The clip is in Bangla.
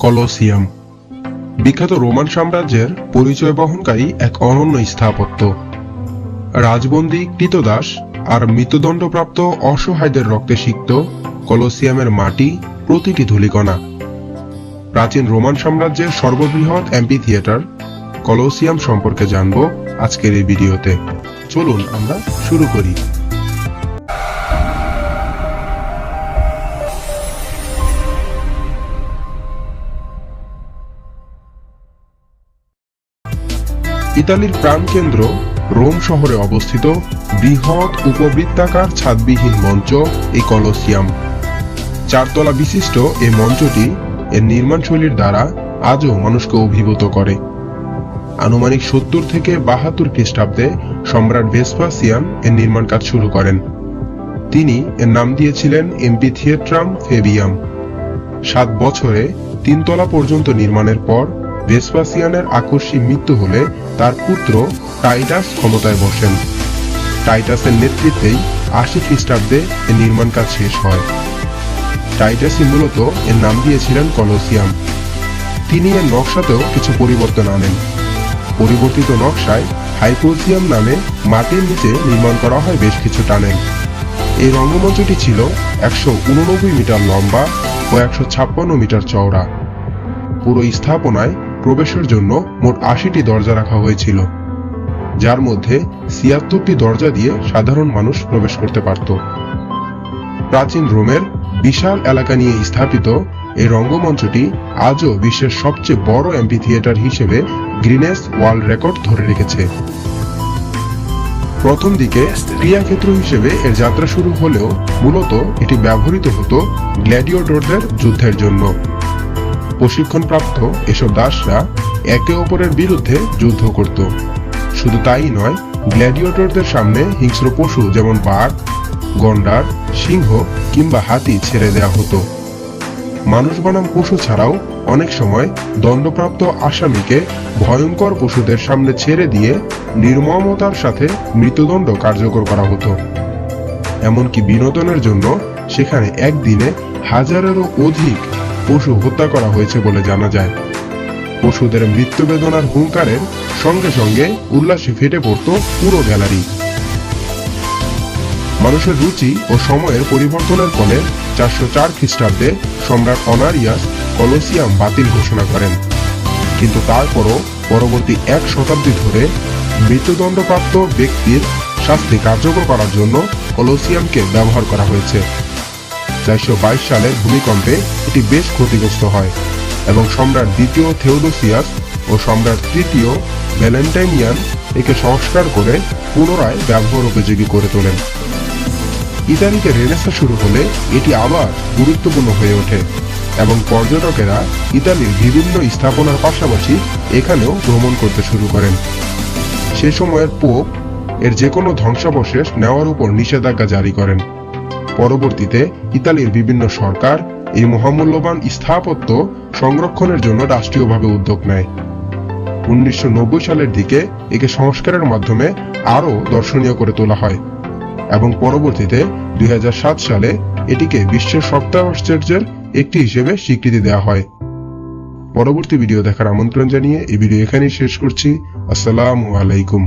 কলোসিয়াম বিখ্যাত রোমান সাম্রাজ্যের পরিচয় বহনকারী এক অনন্য স্থাপত্য। রাজবন্দী, কৃতদাস আর মৃত্যুদণ্ডপ্রাপ্ত অসহায়দের রক্তে সিক্ত কলোসিয়ামের মাটি প্রতিটি ধূলিকণা। প্রাচীন রোমান সাম্রাজ্যের সর্ববৃহৎ অ্যাম্পিথিয়েটার কলোসিয়াম সম্পর্কে জানব আজকের এই ভিডিওতে। চলুন আমরা শুরু করি। ইতালির প্রাণকেন্দ্র রোম শহরে অবস্থিত বৃহৎ উপবৃত্তাকার ছাদবিহীন মঞ্চ এই কলোসিয়াম। চারতলা বিশিষ্ট এই মঞ্চটি এর নির্মাণশৈলীর দ্বারা আজও মানুষকে অভিভূত করে। আনুমানিক 70 থেকে 72 খ্রিস্টাব্দে সম্রাট ভেসপাসিয়ান এর নির্মাণ কাজ শুরু করেন। তিনি এর নাম দিয়েছিলেন এম্পিথিয়েট্রাম ফেবিয়াম। 7 বছরে 3 তলা পর্যন্ত নির্মাণের পর ভেসপাসিয়ানের আকস্মিক মৃত্যু হলে তার পুত্র টাইটাস ক্ষমতায় বসেন। টাইটাসের নেতৃত্বেই 80 খ্রিস্টাব্দে এর নির্মাণ কাজ শেষ হয়। টাইটাসই মূলত এর নাম দিয়েছিলেন কলোসিয়াম। তিনি এর নকশাতেও কিছু পরিবর্তন আনেন। পরিবর্তিত নকশায় হাইপোসিয়াম নামে মাটির নিচে নির্মাণ করা হয় বেশ কিছু টানেল। এই রঙ্গমঞ্চটি ছিল 189 মিটার লম্বা ও 156 মিটার চওড়া। পুরো স্থাপনায় প্রবেশের জন্য মোট 80টি দরজা রাখা হয়েছিল, যার মধ্যে 76টি দরজা দিয়ে সাধারণ মানুষ প্রবেশ করতে পারত। প্রাচীন রোমের বিশাল এলাকা নিয়ে স্থাপিত এই রঙ্গমঞ্চটি আজও বিশ্বের সবচেয়ে বড় অ্যাম্পিথিয়েটার হিসেবে গিনেস ওয়ার্ল্ড রেকর্ড ধরে রেখেছে। প্রথম দিকে ক্রীড়াক্ষেত্র হিসেবে এর যাত্রা শুরু হলেও মূলত এটি ব্যবহৃত হতো গ্ল্যাডিয়েটরদের যুদ্ধের জন্য। প্রশিক্ষণপ্রাপ্ত এসব দাসরা একে অপরের বিরুদ্ধে যুদ্ধ করত। শুধু তাই নয়, গ্ল্যাডিয়েটরদের সামনে হিংস্র পশু যেমন বাঘ, গন্ডার, সিংহ কিংবা হাতি ছেড়ে দেওয়া হতো। মানুষ বনাম পশু ছাড়াও অনেক সময় দণ্ডপ্রাপ্ত আসামিকে ভয়ঙ্কর পশুদের সামনে ছেড়ে দিয়ে নির্মমতার সাথে মৃত্যুদণ্ড কার্যকর করা হতো। এমনকি বিনোদনের জন্য সেখানে একদিনে 1000-এরও অধিক পশু হত্যা করা হয়েছে বলে জানা যায়। পশুদের মৃত্যু বেদনার হুঙ্কারের সঙ্গে সঙ্গে উল্লাসে ফেটে পড়ত পুরো গ্যালারি। মানুষের রুচি ও সময়ের পরিবর্তনের ফলে 404 খ্রিস্টাব্দে সম্রাট অনারিয়াস কলোসিয়াম বাতিল ঘোষণা করেন। কিন্তু তারপরও পরবর্তী 1 শতাব্দী ধরে মৃত্যুদণ্ডপ্রাপ্ত ব্যক্তির শাস্তি কার্যকর করার জন্য কলোসিয়ামকে ব্যবহার করা হয়েছে। 422 সালের ভূমিকম্পে এটি বেশ ক্ষতিগ্রস্ত হয় এবং সম্রাট দ্বিতীয় থেওডোসিয়াস ও সম্রাট তৃতীয় ভ্যালেন্টাইনিয়ান একে সংস্কার করে পুনরায় ব্যবহার উপযোগী করে তোলেন। ইতালিতে রেনেসাঁ শুরু হলে এটি আবার গুরুত্বপূর্ণ হয়ে ওঠে এবং পর্যটকেরা ইতালির বিভিন্ন স্থাপনার পাশাপাশি এখানেও ভ্রমণ করতে শুরু করেন। সে সময়ের পোপ এর যে কোনো ধ্বংসাবশেষ নেওয়ার উপর নিষেধাজ্ঞা জারি করেন। পরবর্তীতে ইতালির বিভিন্ন সরকার এই মহামূল্যবান স্থাপত্য সংরক্ষণের জন্য রাষ্ট্রীয়ভাবে উদ্যোগ নেয়। 1990 সালের দিকে একে সংস্কারের মাধ্যমে আরও দর্শনীয় করে তোলা হয় এবং পরবর্তীতে 2007 সালে এটিকে বিশ্বের সপ্তাহ আশ্চর্যের একটি হিসেবে স্বীকৃতি দেওয়া হয়। পরবর্তী ভিডিও দেখার আমন্ত্রণ জানিয়ে এই ভিডিও এখানেই শেষ করছি। আসসালামু আলাইকুম।